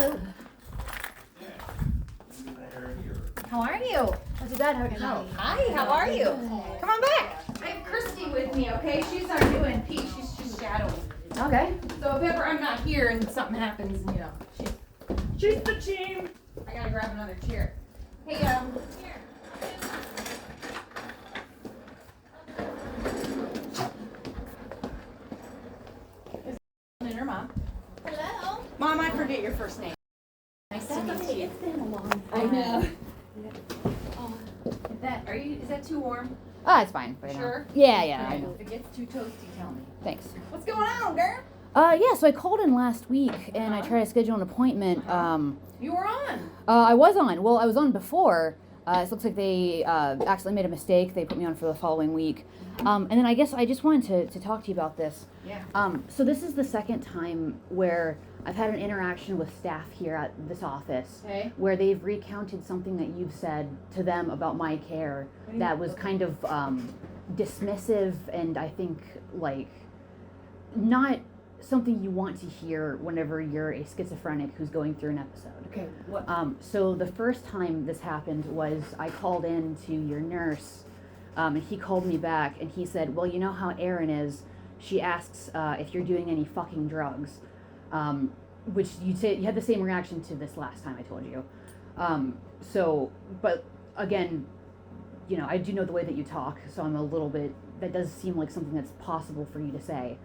Hello. How are you? Not too bad. How are you? Hi, how are you? Come on back. I have Christy with me, okay? She's our new NP. She's just shadowing. Okay. So if ever I'm not here and something happens, you know, she's the team. I gotta grab another chair. Hey, here. And her mom. Hello. Mom, I forget your first name. Nice to meet you. It's been a long time. I know. Is that too warm? Ah, it's fine. Right Sure? now. Yeah, I Okay. know. If it gets too toasty, tell me. Thanks. What's going on, girl? Yeah, so I called in last week and I tried to schedule an appointment. You were on. I was on. Well, I was on before. It looks like they accidentally made a mistake. They put me on for the following week. And then I guess I just wanted to talk to you about this. Yeah. So this is the second time where I've had an interaction with staff here at this office where they've recounted something that you've said to them about my care that was kind of dismissive and I think like not something you want to hear whenever you're a schizophrenic who's going through an episode. Okay. What? So the first time this happened was I called in to your nurse, and he called me back and he said, well, you know how Erin is. She asks if you're doing any fucking drugs, which you had the same reaction to this last time I told you. But again, you know, I do know the way that you talk, so I'm a little bit, that does seem like something that's possible for you to say.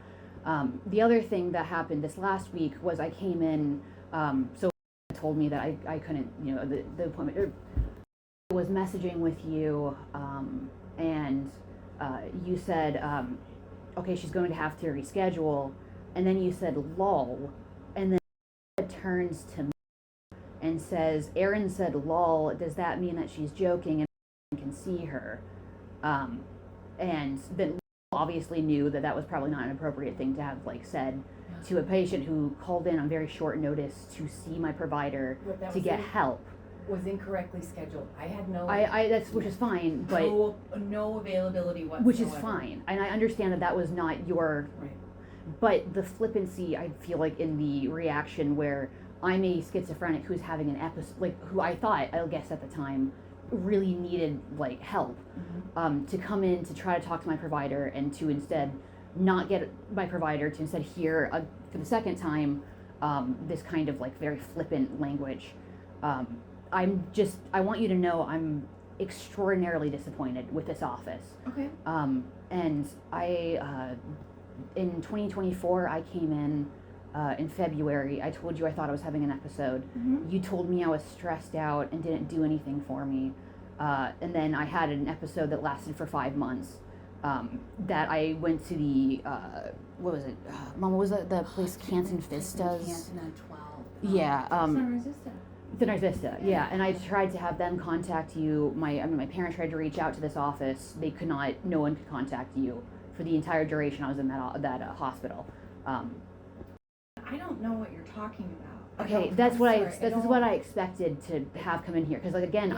The other thing that happened this last week was I came in, so told me that I couldn't, you know, the appointment, was messaging with you, and you said, okay, she's going to have to reschedule, and then you said lol, and then it turns to me and says, Erin said lol, does that mean that she's joking and I can see her? And then obviously knew that that was probably not an appropriate thing to have like said to a patient who called in on very short notice to see my provider to get help. Was incorrectly scheduled. I had no. That's which is fine, but no availability whatsoever. which is fine, and I understand that that was not your. Right. But the flippancy, I feel like in the reaction where I'm a schizophrenic who's having an episode, like who I thought, I guess at the time, really needed like help, to come in to try to talk to my provider and to instead not get my provider to instead hear for the second time this kind of like very flippant language. I want you to know I'm extraordinarily disappointed with this office. Okay. And I in 2024 I came in February. I told you I thought I was having an episode. You told me I was stressed out and didn't do anything for me. And then I had an episode that lasted for 5 months. That I went to the, what was it? Mama, was it the place Canton Vistas? Canton on 12. Yeah. Sunrise Vista. Yeah. And I tried to have them contact you. My parents tried to reach out to this office. They could not, no one could contact you for the entire duration I was in that hospital. I don't know what you're talking about. Okay, this is what I expected to have come in here, because like again,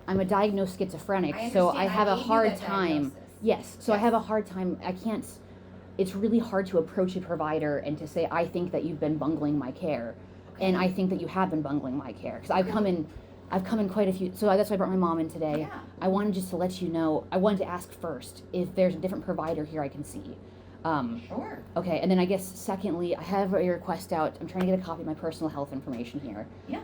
I'm a diagnosed schizophrenic, so I have a hard time. Yes, so I have a hard time. I can't. It's really hard to approach a provider and to say I think that you've been bungling my care, and I think that you have been bungling my care, because I've come in quite a few. So that's why I brought my mom in today. Yeah. I wanted just to let you know. I wanted to ask first if there's a different provider here I can see. Sure. Okay, and then I guess secondly, I have a request out. I'm trying to get a copy of my personal health information here. Yeah,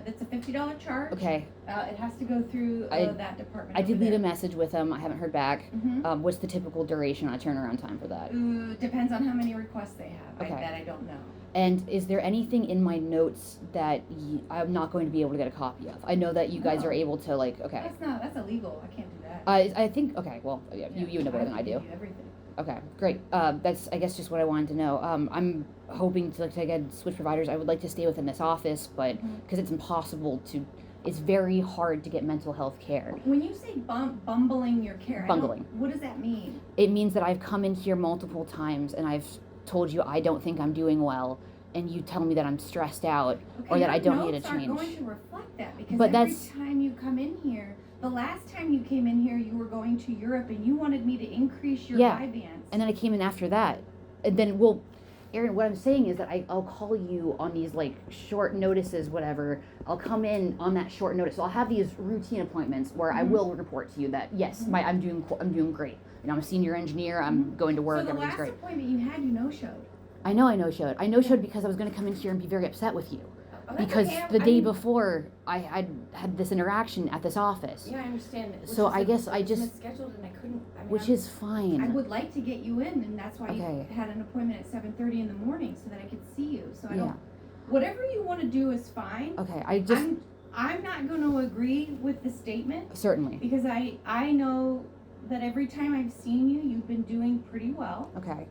it's a $50 charge. Okay. It has to go through that department. I did leave a message with them. I haven't heard back. Mm-hmm. What's the typical duration on a turnaround time for that? Depends on how many requests they have. Okay. That I don't know. And is there anything in my notes that I'm not going to be able to get a copy of? I know that you guys are able to like. Okay. That's illegal. I can't do that. I think. Okay. Well, yeah, you know better than I do. Everything. Okay, great. That's, I guess, just what I wanted to know. I'm hoping to again switch providers. I would like to stay within this office, but because it's impossible to, it's very hard to get mental health care. When you say bumbling your care, bungling, what does that mean? It means that I've come in here multiple times and I've told you I don't think I'm doing well, and you tell me that I'm stressed out or that I don't need a change. Notes are going to reflect that because every time you come in here. The last time you came in here, you were going to Europe and you wanted me to increase your Vyvanse. And then I came in after that. And then, Aaron, what I'm saying is that I'll call you on these like short notices, whatever. I'll come in on that short notice. So I'll have these routine appointments where I will report to you that yes, I'm doing great. You know, I'm a senior engineer. I'm going to work. So the everything's last great. appointment you had, you no-showed. I know I no-showed because I was going to come in here and be very upset with you. Because okay. the day before I had this interaction at this office. Yeah, I understand. So I guess I just misscheduled and I couldn't. Which is fine. I would like to get you in, and that's why you had an appointment at 7:30 in the morning so that I could see you. So I don't. Whatever you want to do is fine. Okay, I'm not going to agree with the statement. Certainly. Because I know that every time I've seen you, you've been doing pretty well. Okay.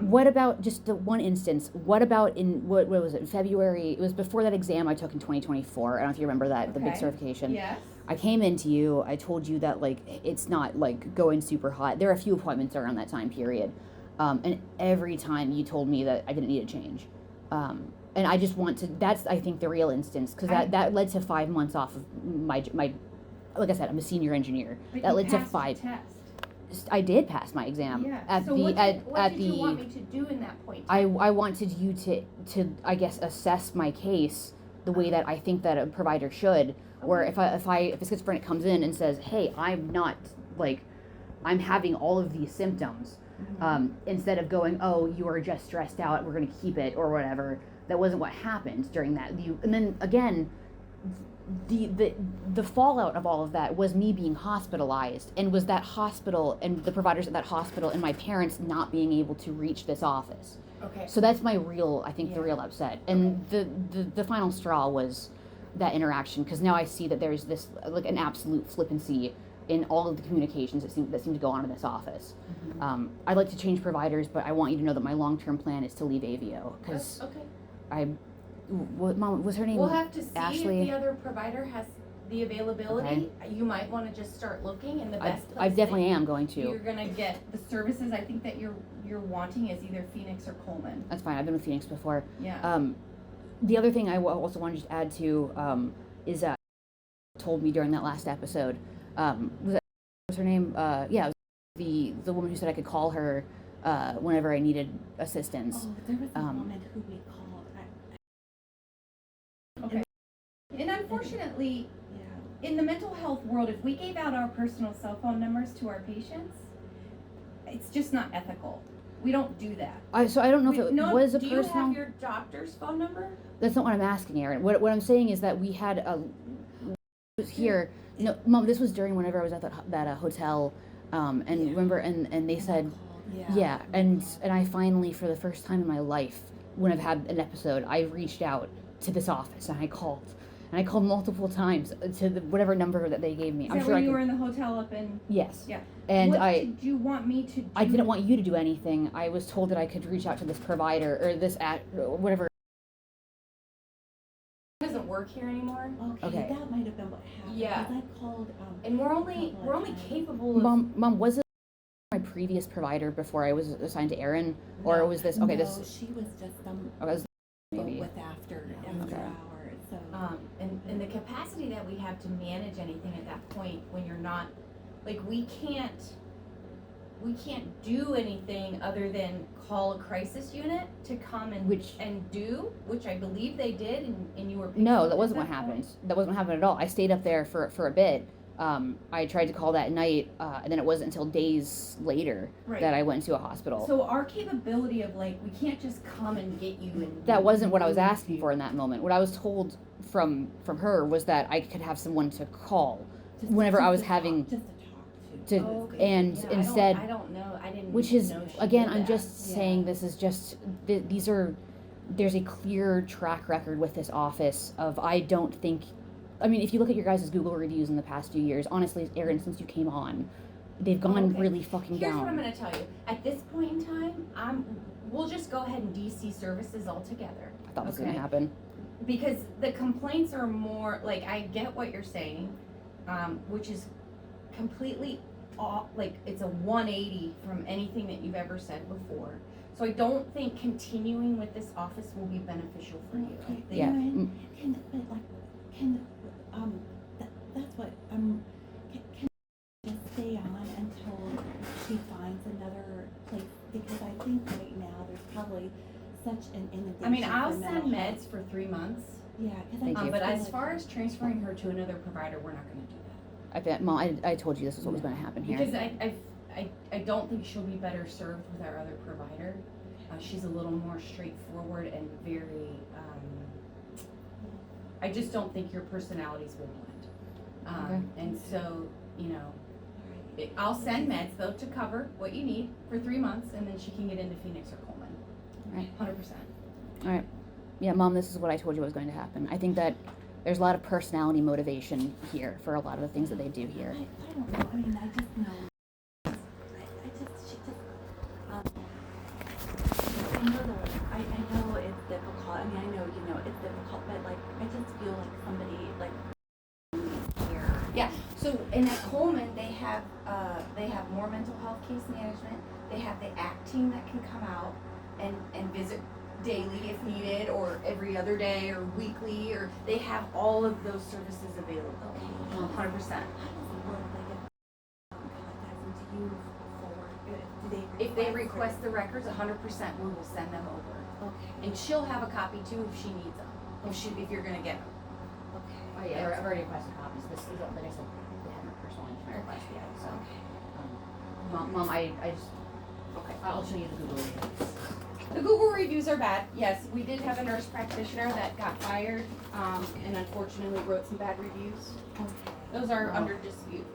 What about just the one instance? What about what was it, February? It was before that exam I took in 2024. I don't know if you remember that, the big certification. Yes. I came into you, I told you that like it's not like going super hot. There are a few appointments around that time period. And every time you told me that I didn't need a change. And I just want to, that's I think the real instance, because that led to 5 months off of my, like I said, I'm a senior engineer. But that you led to passed 5. the test. I did pass my exam. Yeah. So what did you want me to do in that point? I wanted you to I guess assess my case the way that I think that a provider should. Where if a schizophrenic comes in and says, hey, I'm having all of these symptoms, instead of going, oh, you are just stressed out, we're going to keep it or whatever. That wasn't what happened during that. And then again, the fallout of all of that was me being hospitalized, and was that hospital and the providers at that hospital and my parents not being able to reach this office. Okay. So that's my real, I think, the real upset. And the final straw was that interaction, because now I see that there's this like an absolute flippancy in all of the communications that seem to go on in this office. I'd like to change providers, but I want you to know that my long-term plan is to leave AVO, because Mom, was her name We'll have to see Ashley? if the other provider has the availability. Okay. You might want to just start looking in the best place. I definitely am going to. You're going to get the services I think that you're wanting is either Phoenix or Coleman. That's fine. I've been with Phoenix before. Yeah. The other thing I also wanted to add to is told me during that last episode, was her name? Yeah, it was the woman who said I could call her whenever I needed assistance. Oh, there was a woman who we called. Okay. And unfortunately, in the mental health world, if we gave out our personal cell phone numbers to our patients, it's just not ethical. We don't do that. So I don't know if it was a personal. Do you have your doctor's phone number? That's not what I'm asking, Erin. What I'm saying is that we had was here. No, Mom, this was during whenever I was at that hotel, and remember, and they said, and I finally, for the first time in my life, when I've had an episode, I reached out to this office and I called. And I called multiple times to whatever number that they gave me. I'm sure when you were in the hotel up in... Yes. Yeah. And what did you want me to do? I didn't want you to do anything. I was told that I could reach out to this provider or this whatever. It doesn't work here anymore. Okay. That might have been what happened. Yeah. Because I called... and we're only capable of... Mom, was it my previous provider before I was assigned to Aaron? Or was this... Okay, no, she was just maybe. With after hours. So. And the capacity that we have to manage anything at that point when you're not, like, we can't do anything other than call a crisis unit to come and which I believe they did, and you were. No, that wasn't what happened. That wasn't what happened at all. I stayed up there for a bit. I tried to call that night, and then it wasn't until days later that I went to a hospital. So our capability of, like, we can't just come and get you. And that wasn't what I was asking for in that moment. What I was told from her was that I could have someone to call whenever I was having just to talk to. And instead, I don't know. I didn't. Which is know she again, did I'm that. just saying this is just these are. There's a clear track record with this office of I don't think. I mean, if you look at your guys' Google reviews in the past few years, honestly, Aaron, since you came on, they've gone really fucking down. Here's what I'm going to tell you. At this point in time, we'll just go ahead and DC services altogether. I thought this was going to happen. Because the complaints are more, like, I get what you're saying, which is completely off, like, it's a 180 from anything that you've ever said before. So I don't think continuing with this office will be beneficial for you. That's what can just stay on until she finds another place, because I think right now there's probably really such an inundation. I mean, I'll for send mental meds health. for 3 months. Yeah, because Thank you. But as far as transferring her to another provider, we're not going to do that. I bet, Mom, I told you this is what was going to happen here. Because I don't think she'll be better served with our other provider. She's a little more straightforward and very, I just don't think your personalities will blend. And so, you know, I'll send meds though to cover what you need for 3 months, and then she can get into Phoenix or Coleman. Right. 100%. All right. Yeah, Mom, this is what I told you was going to happen. I think that there's a lot of personality motivation here for a lot of the things that they do here. I don't know. I mean, I just know. I know it's difficult. I mean, I know, you know, it's difficult, but like, I just feel like somebody, like, here. Yeah, so in at Coleman, they have more mental health case management. They have the ACT team that can come out and visit daily if needed, or every other day, or weekly, or they have all of those services available. Okay. 100%. How does it work? Like, if contacts them to you for, do they If they request the records, 100% we will send them over. Okay. And she'll have a copy too if she needs them, if you're gonna get them. Okay. Oh, yeah, I've already requested copies. This is, like I said, they haven't personally request yet. So, Mom, I just, Okay. I'll show you the Google reviews. The Google reviews are bad. Yes, we did have a nurse practitioner that got fired, and unfortunately wrote some bad reviews. Okay. Those are under dispute.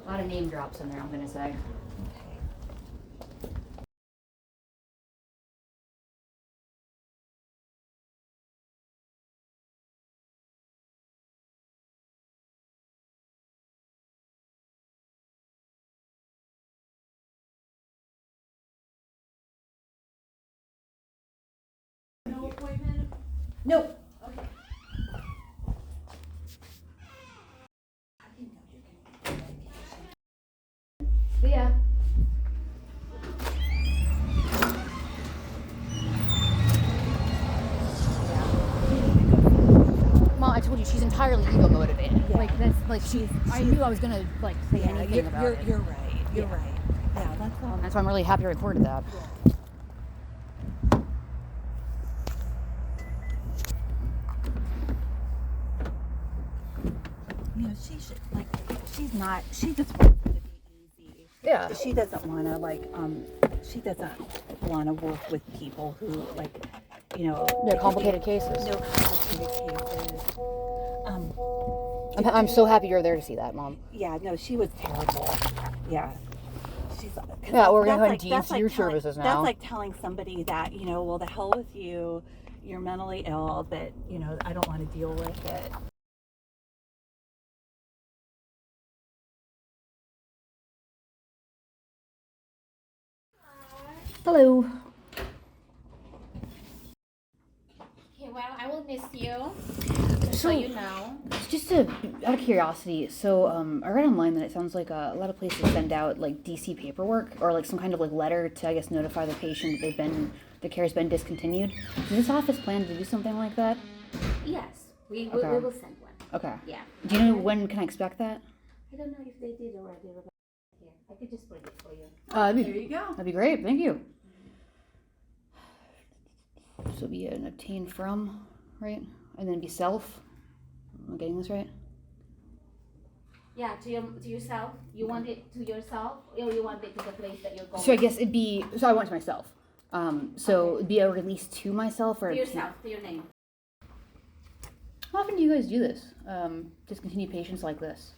A lot of name drops in there, I'm gonna say. No appointment? Nope. Okay. I didn't know you were going to be medication. But yeah. Mom, I told you she's entirely ego motivated. Yeah. Like that's like I knew I was gonna like say anything about it. You're right. You're right. Yeah, that's all. That's why I'm really happy I recorded that. You know, she should, like, she just wants it to be easy. Yeah. She doesn't want to, like, she doesn't want to work with people who, like, you know. They're complicated cases. No complicated cases. I'm so happy you're there to see that, Mom. Yeah, no, she was terrible. Yeah. Yeah, we're gonna go ahead and that's deem your services now. That's like telling somebody that, you know, well, the hell with you, you're mentally ill, but, you know, I don't want to deal with it. Hello. Okay, well, I will miss you. So you know. just out of curiosity, so I read online that it sounds like a lot of places send out like DC paperwork or like some kind of like letter to, I guess, notify the patient that the care has been discontinued. Does this office plan to do something like that? Yes, we Okay. will send one. Okay. Yeah. Do you know when can I expect that? I don't know if they did already. Here, I could just print it for you. There you go. That'd be great. Thank you. So be an obtain from, right? And then be self. Am I getting this right? Yeah, to yourself. You want it to yourself, or you want it to the place that you're going? So I guess it'd be, so I want it to myself. So it'd be a release to myself or To yourself, to your name. How often do you guys do this? Discontinue patients like this?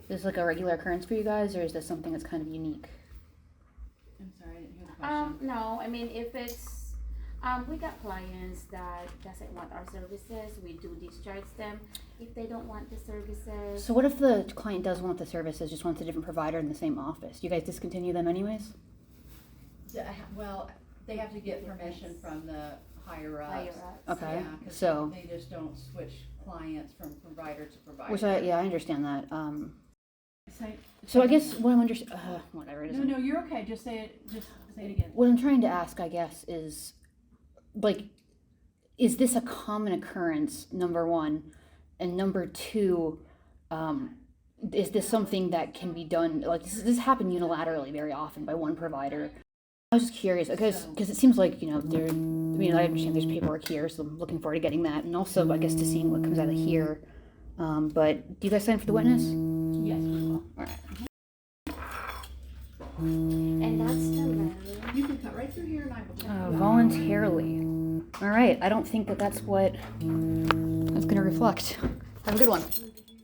Is this like a regular occurrence for you guys, or is this something that's kind of unique? I'm sorry, I didn't hear the question. No, I mean, if it's, we got clients that doesn't want our services, we do discharge them. If they don't want the services. So what if the client does want the services, just wants a different provider in the same office? Do you guys discontinue them anyways? Well, they have to get permission from the higher ups. Higher ups. Okay, Yeah, 'cause so, they just don't switch clients from provider to provider. which I understand that. Say- So I guess what I'm whatever it is. No, you're okay, just say it again. What I'm trying to ask, I guess, is, like, is this a common occurrence, number one? And number two, is this something that can be done, like, does this happen unilaterally very often by one provider? I was just curious because it seems like, you know, there. I mean, I understand there's paperwork here, so I'm looking forward to getting that, and also I guess to seeing what comes out of here. But do you guys sign for the witness? Yes, we will. All right. And that's the letter. You can cut right through here and I will. Voluntarily. All right. I don't think that's what that's going to reflect. Have a good one.